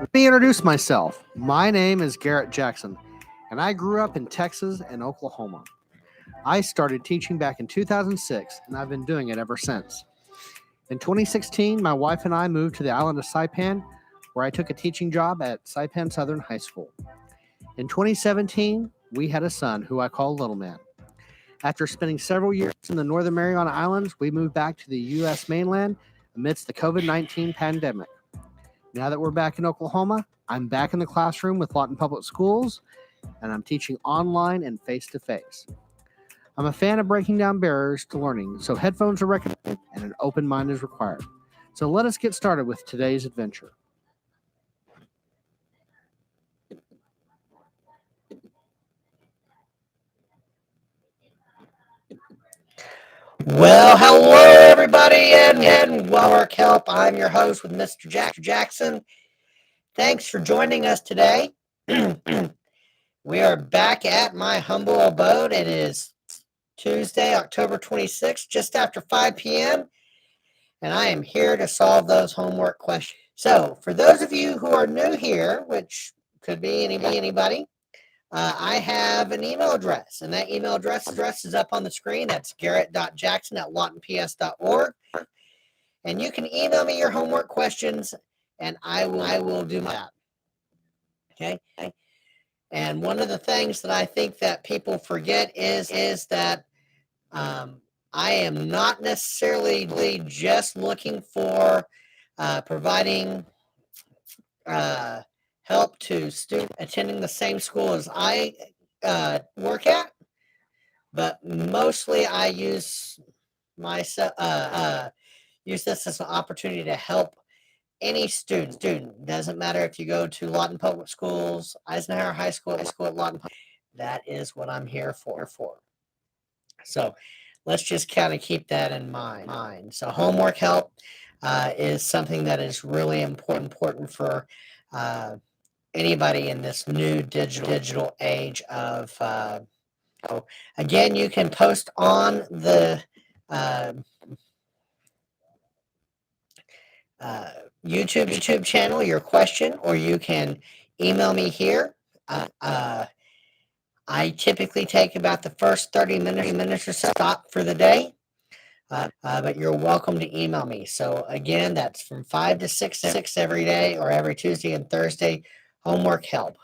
Let me introduce myself. My name is Garrett Jackson, and I grew up in Texas and Oklahoma. I started teaching back in 2006, and I've been doing it ever since. In 2016, my wife and I moved to the island of Saipan, where I took a teaching job at Saipan Southern High School. In 2017, we had a son who I call Little Man. After spending several years in the Northern Mariana Islands, we moved back to the U.S. mainland amidst the COVID-19 pandemic. Now that we're back in Oklahoma, I'm back in the classroom with Lawton Public Schools, and I'm teaching online and face-to-face. I'm a fan of breaking down barriers to learning, so headphones are recommended and an open mind is required. So let us get started with today's adventure. Well, hello everybody, and Wellwork Help. I'm your host with Mr. Jackson. Thanks for joining us today. We are back at my humble abode. It is Tuesday, October 26th, just after 5 p.m., and I am here to solve those homework questions. So, for those of you who are new here, which could be anybody, I have an email address, and that email address is up on the screen. That's garrett.jackson@lawtonps.org. And you can email me your homework questions, and I will do my job. Okay? And one of the things that I think that people forget is that I am not necessarily just looking for providing help to students attending the same school as I work at, but mostly I use use this as an opportunity to help any student. Doesn't matter if you go to Lawton Public Schools, Eisenhower High School at Lawton. That is what I'm here for. So let's just kind of keep that in mind. So homework help is something that is really important for anybody in this new digital age of. Again, you can post on the YouTube channel your question, or you can email me here. I typically take about the first 30 minutes or so stop for the day, but you're welcome to email me. So again, that's from 5 to 6 every day, or every Tuesday and Thursday, homework help.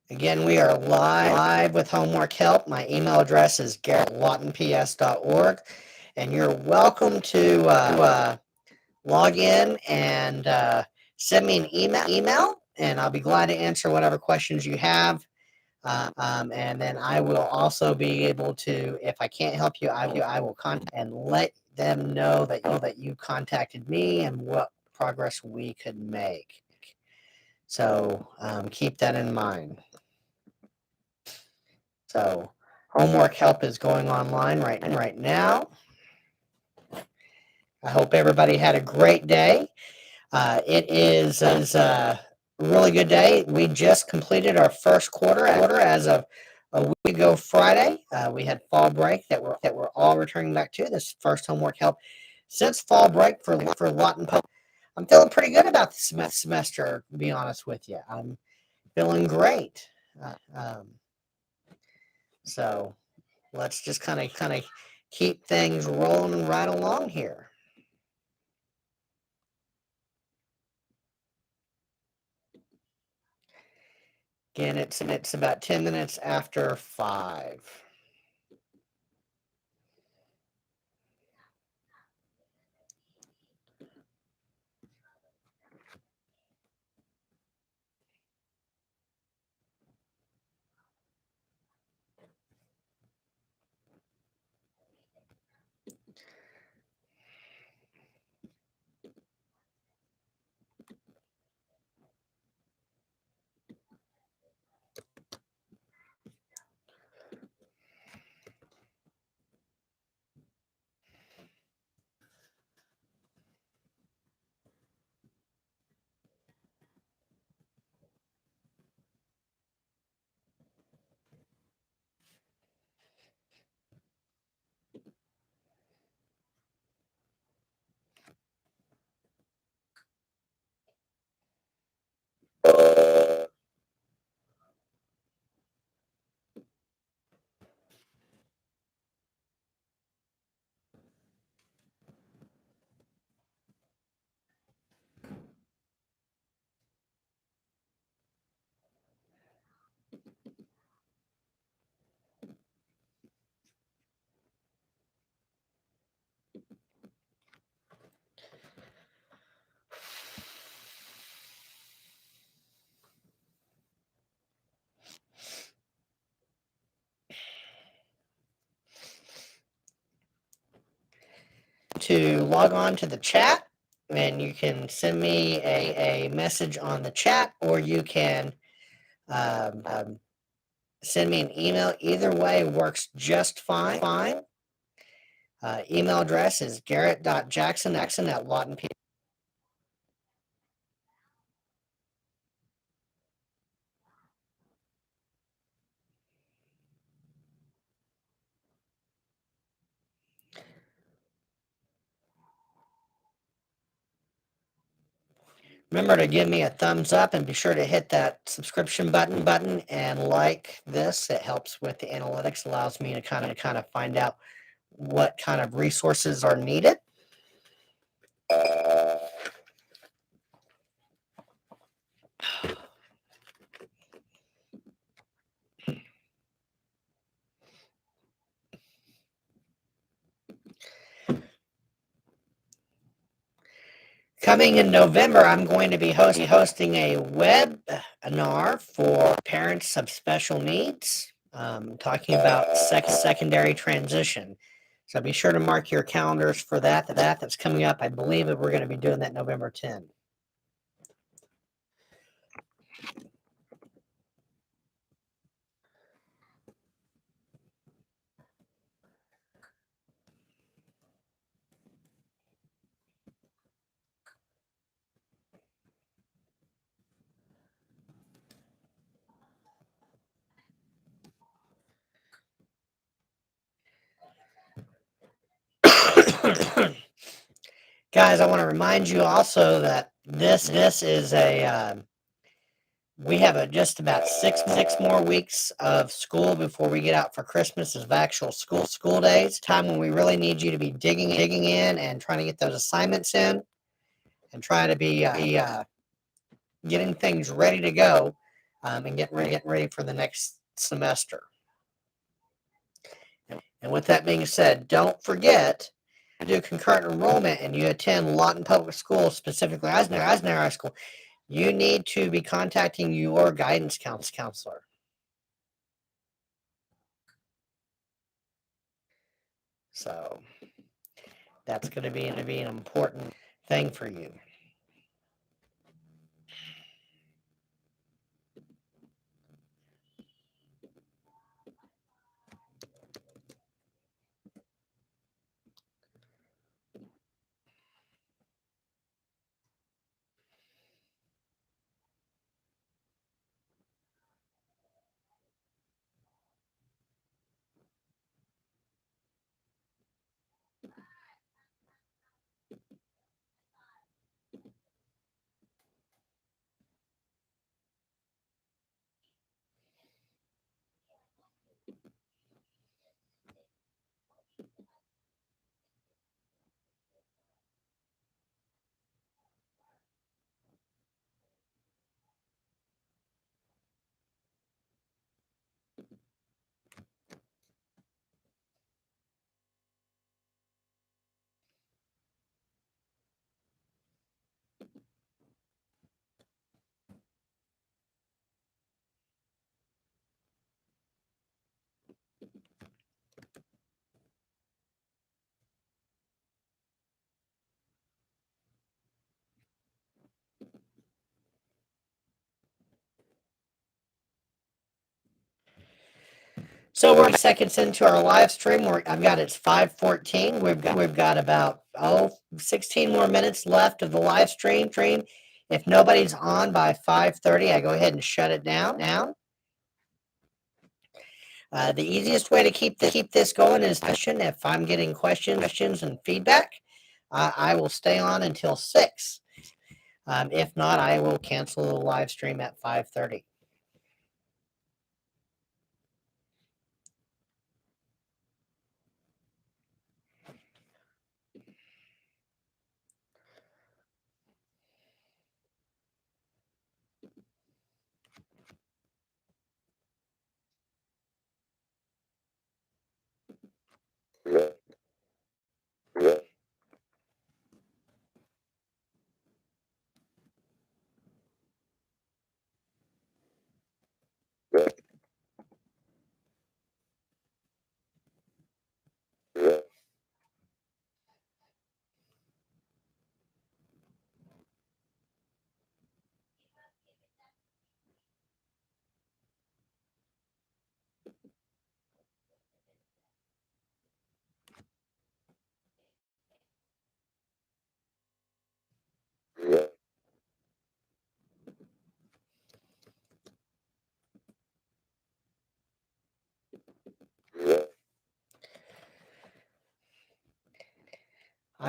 Again, we are live with homework help. My email address is garrett@lawtonps.org, and you're welcome to log in and send me an email, and I'll be glad to answer whatever questions you have. And then I will also be able to, if I can't help you, I will contact and let them know that you contacted me and what progress we could make. So keep that in mind. So homework help is going online right now. I hope everybody had a great day. It is a really good day. We just completed our first quarter as of a week ago Friday. We had fall break that we're all returning back to. This first homework help since fall break for Lawton Public. I'm feeling pretty good about the semester, to be honest with you. I'm feeling great. So let's just kind of keep things rolling right along here. Again, it's about 10 minutes after 5. to log on to the chat, and you can send me a message on the chat, or you can send me an email. Either way works just fine. Email address is garrett.jackson@lawton. Remember to give me a thumbs up, and be sure to hit that subscription button and like this. It helps with the analytics, allows me to kind of find out what kind of resources are needed. Coming in November, I'm going to be hosting a webinar for parents of special needs, talking about secondary transition. So be sure to mark your calendars for that. That's coming up. I believe that we're going to be doing that November 10th. Guys, I want to remind you also that this is a we have just about six more weeks of school before we get out for Christmas as actual school days. Time when we really need you to be digging in and trying to get those assignments in, and trying to be getting things ready to go, and getting ready for the next semester. And with that being said, don't forget to do concurrent enrollment and you attend Lawton Public Schools, specifically Eisenhower High School. You need to be contacting your guidance counselor. So that's going to be an important thing for you. So we're seconds into our live stream. I've got it's 5:14. We've got about 16 more minutes left of the live stream. If nobody's on by 5:30, I go ahead and shut it down. The easiest way to keep this going is if I'm getting questions and feedback, I will stay on until 6. If not, I will cancel the live stream at 5:30.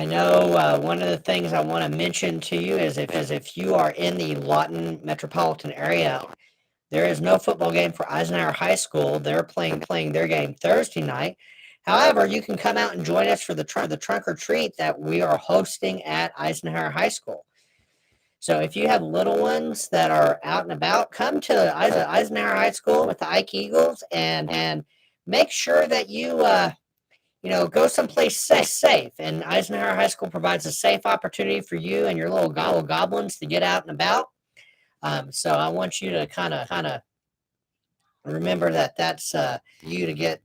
I know one of the things I want to mention to you is if you are in the Lawton metropolitan area, there is no football game for Eisenhower High School. They're playing their game Thursday night. However, you can come out and join us for the trunk or treat that we are hosting at Eisenhower High School. So if you have little ones that are out and about, come to Eisenhower High School with the Ike Eagles and make sure that you go someplace safe. And Eisenhower High School provides a safe opportunity for you and your little goblins to get out and about. So I want you to kind of remember that that's you to get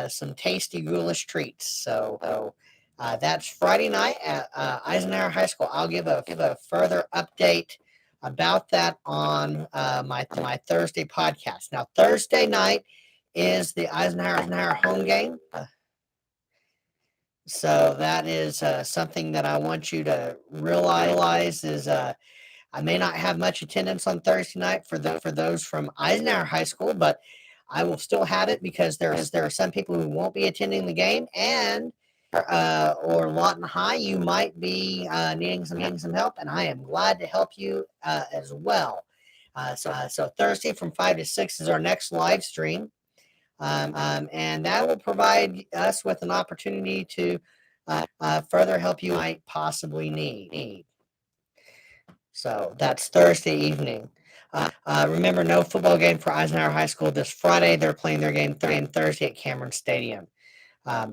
some tasty ghoulish treats. So that's Friday night at Eisenhower High School. I'll give a further update about that on my Thursday podcast. Now Thursday night is the Eisenhower home game. So that is something that I want you to realize is I may not have much attendance on Thursday night for those from Eisenhower High School, but I will still have it because there are some people who won't be attending the game, and or Lawton High, you might be needing some help, and I am glad to help you as well. So Thursday from 5 to 6 is our next live stream. And that will provide us with an opportunity to further help you might possibly need. So that's Thursday evening. Remember, no football game for Eisenhower High School this Friday. They're playing their game Thursday at Cameron Stadium.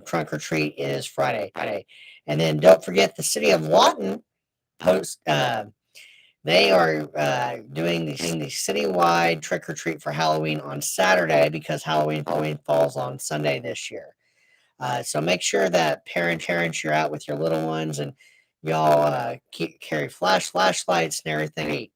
Trunk or treat is Friday. And then don't forget the city of Lawton they are doing the citywide trick or treat for Halloween on Saturday because Halloween falls on Sunday this year. So make sure that parents, you're out with your little ones and y'all carry flashlights and everything.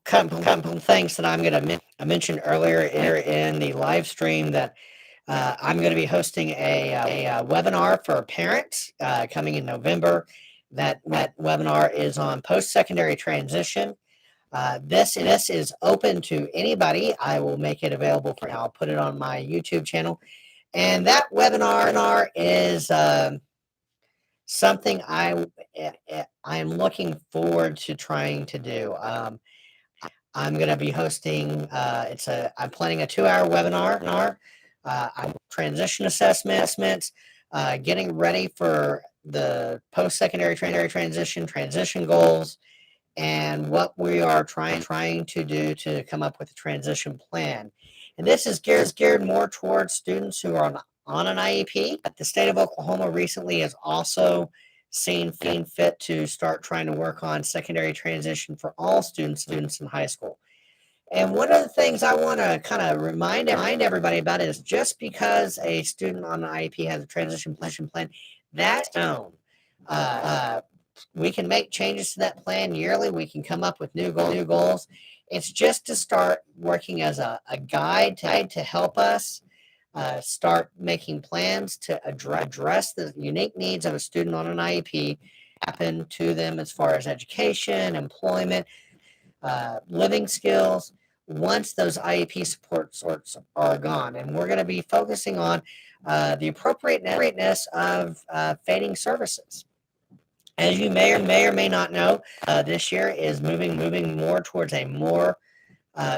Couple things that I'm going to mention earlier in the live stream that I'm going to be hosting a webinar for parents coming in November. That webinar is on post-secondary transition. This is open to anybody. I will make it available for now. I'll put it on my YouTube channel. And that webinar is something I'm looking forward to trying to do. I'm going to be hosting. I'm planning a 2-hour webinar. Transition assessments, getting ready for the post-secondary transition goals, and what we are trying to do to come up with a transition plan. And this is geared more towards students who are on an IEP. The state of Oklahoma recently has also seen fit to start trying to work on secondary transition for all students in high school. And one of the things I want to kind of remind everybody about is just because a student on an IEP has a transition plan, that's known. We can make changes to that plan yearly. We can come up with new goals. It's just to start working as a guide to help us start making plans to address the unique needs of a student on an IEP, happen to them as far as education, employment, living skills, once those IEP support sorts are gone. And we're going to be focusing on the appropriateness of fading services. As you may or may not know, this year is moving more towards a more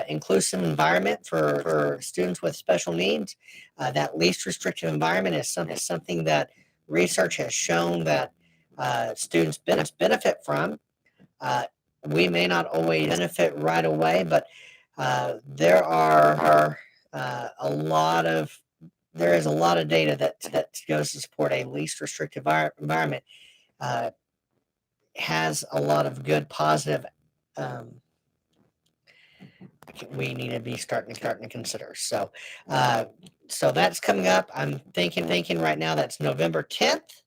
inclusive environment for students with special needs. That least restrictive environment is something that research has shown that students benefit from. We may not always benefit right away, but there is a lot of data that goes to support a least restrictive environment. Has a lot of good positive we need to be starting to consider. So so that's coming up. I'm thinking right now that's November 10th.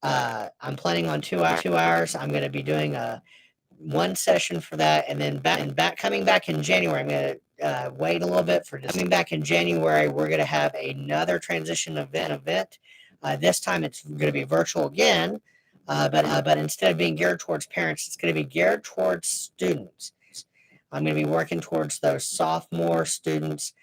I'm planning on 2 hours. I'm going to be doing one session for that, and then coming back in January. I'm going to wait a little bit for coming back in January. We're going to have another transition event. This time it's going to be virtual again, but instead of being geared towards parents, it's going to be geared towards students. I'm going to be working towards those sophomore students,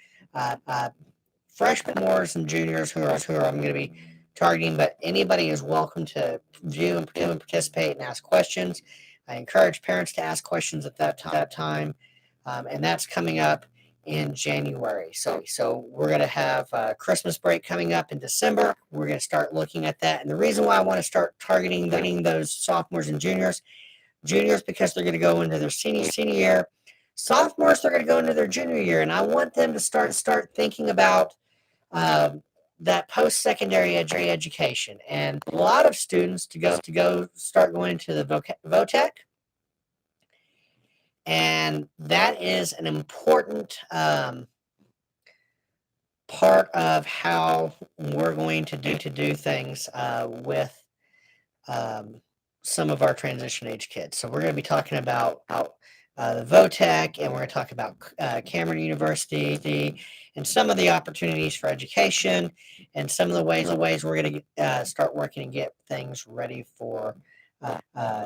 freshmen, and juniors who I'm going to be targeting. But anybody is welcome to view and participate and ask questions. I encourage parents to ask questions at that time, and that's coming up in January. So we're going to have Christmas break coming up in December. We're going to start looking at that, and the reason why I want to start targeting those sophomores and juniors because they're going to go into their senior year. Sophomores, they're going to go into their junior year, and I want them to start thinking about that post-secondary education. And a lot of students to start going to the VOTEC, and that is an important part of how we're going to do things with some of our transition age kids. So we're going to be talking about the VOTEC, and we're going to talk about Cameron University and some of the opportunities for education and some of the ways we're going to start working and get things ready for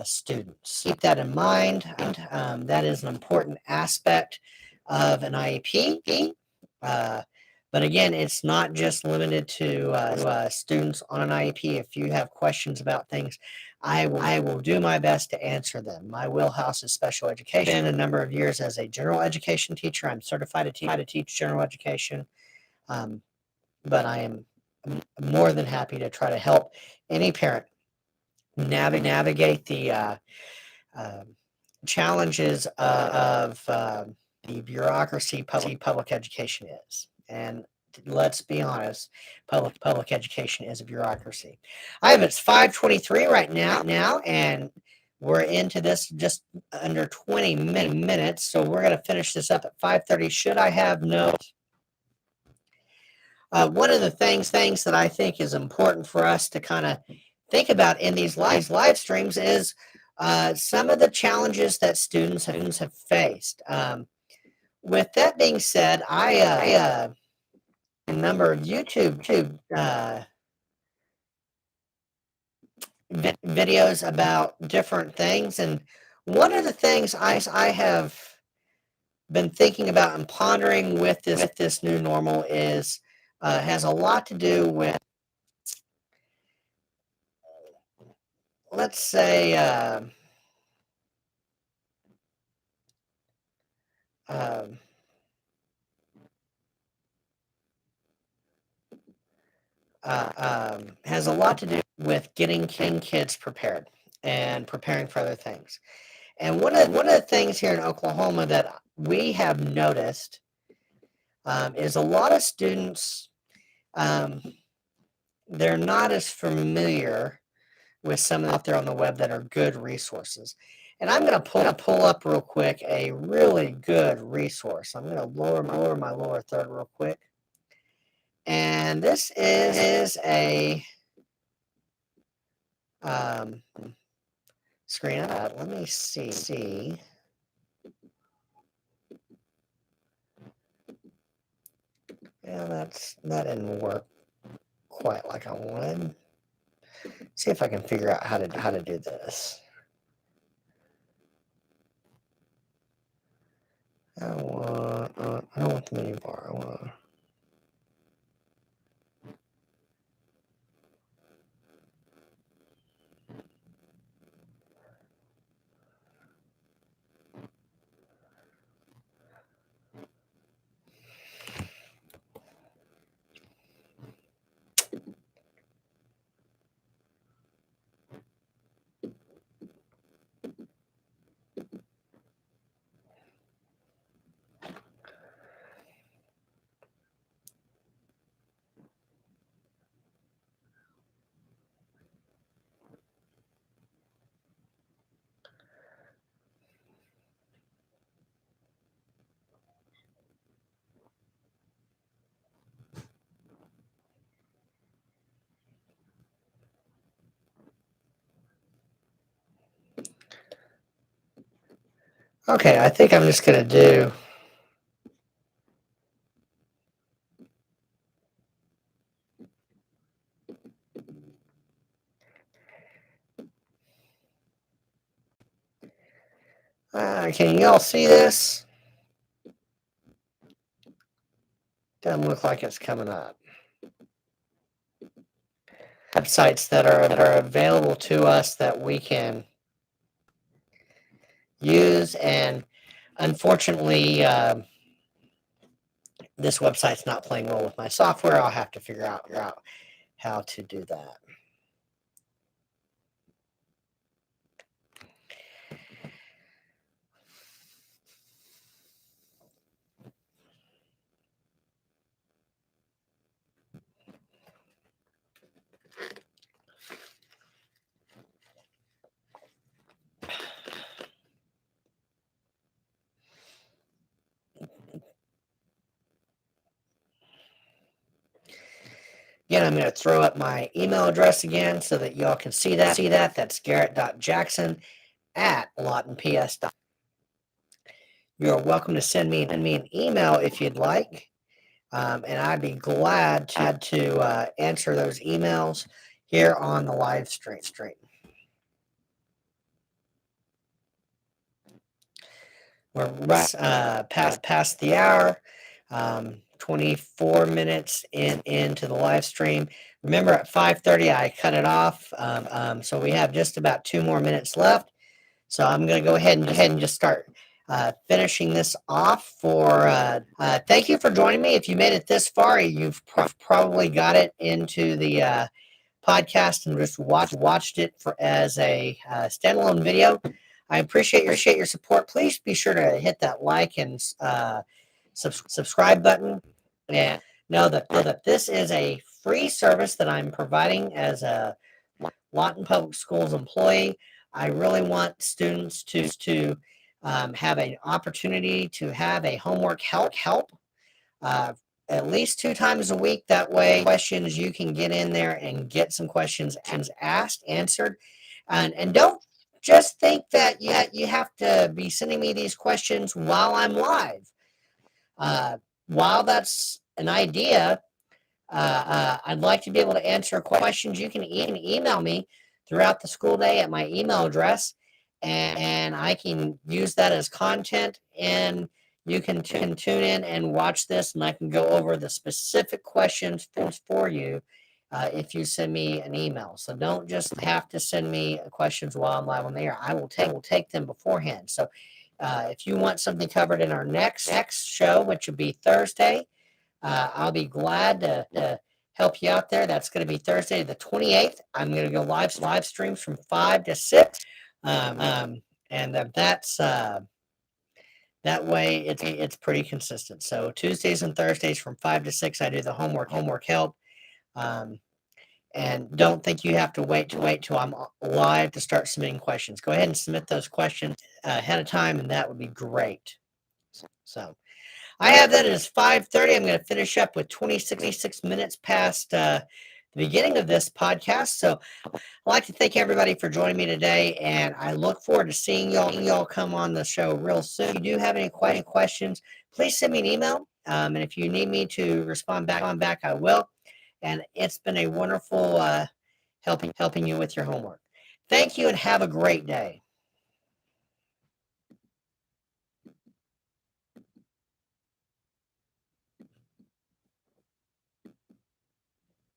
students. Keep that in mind. That is an important aspect of an IEP. But again, it's not just limited to students on an IEP. If you have questions about things, I will do my best to answer them. My wheelhouse is special education. A number of years as a general education teacher, I'm certified to teach general education. But I am more than happy to try to help any parent navigate the challenges of the bureaucracy public education is. And let's be honest, public education is a bureaucracy. It's 5:23 right now, and we're into this just under 20 minutes, so we're going to finish this up at 5:30. Should I have notes? One of the things that I think is important for us to kind of think about in these live streams is some of the challenges that students have faced. With that being said, I a number of YouTube videos about different things, and one of the things I have been thinking about and pondering with this new normal is has a lot to do with, let's say, has a lot to do with getting kids prepared and preparing for other things. And one of the things here in Oklahoma that we have noticed is a lot of students, they're not as familiar with some out there on the web that are good resources. And I'm going to pull up real quick a really good resource. I'm going to lower my lower third real quick. And this is a screen. Let me see. Yeah, that didn't work quite like I wanted. See if I can figure out how to do this. I don't want the menu bar. I want. Okay, I think I'm just going to do can you all see this? Doesn't look like it's coming up. Websites that are available to us that we can use, and unfortunately, this website's not playing well with my software. I'll have to figure out how to do that. Again, I'm going to throw up my email address again so that y'all can see that. That's garrett.jackson@lawtonps.com. You're welcome to send me an email if you'd like, and I'd be glad to answer those emails here on the live stream. We're past the hour. 24 minutes into the live stream. Remember, at 5:30 I cut it off, so we have just about 2 more minutes left. So I'm going to go ahead and just start finishing this off. Thank you for joining me. If you made it this far, you've probably got it into the podcast and just watched it as a standalone video. I appreciate your support. Please be sure to hit that like and subscribe button, and know that this is a free service that I'm providing as a Lawton Public Schools employee. I really want students to have an opportunity to have a homework help at least 2 times a week. That way, questions, you can get in there and get some questions asked, answered, and don't just think that you have to be sending me these questions while I'm live. While that's an idea, I'd like to be able to answer questions. You can email me throughout the school day at my email address, and I can use that as content, and you can tune in and watch this, and I can go over the specific questions for you if you send me an email. So don't just have to send me questions while I'm live on the air. I will take them beforehand. So if you want something covered in our next show, which will be Thursday, I'll be glad to help you out there. That's going to be Thursday the 28th. I'm going to go live streams from 5 to 6. And that's that way it's pretty consistent. So Tuesdays and Thursdays from 5 to 6, I do the homework help. And don't think you have to wait till I'm live to start submitting questions. Go ahead and submit those questions ahead of time, and that would be great. So I have that as 5:30. I'm going to finish up with 26 minutes past the beginning of this podcast. So I'd like to thank everybody for joining me today, and I look forward to seeing y'all come on the show real soon. If you do have any questions, please send me an email. And if you need me to respond back, I will. And it's been a wonderful helping you with your homework. Thank you, and have a great day.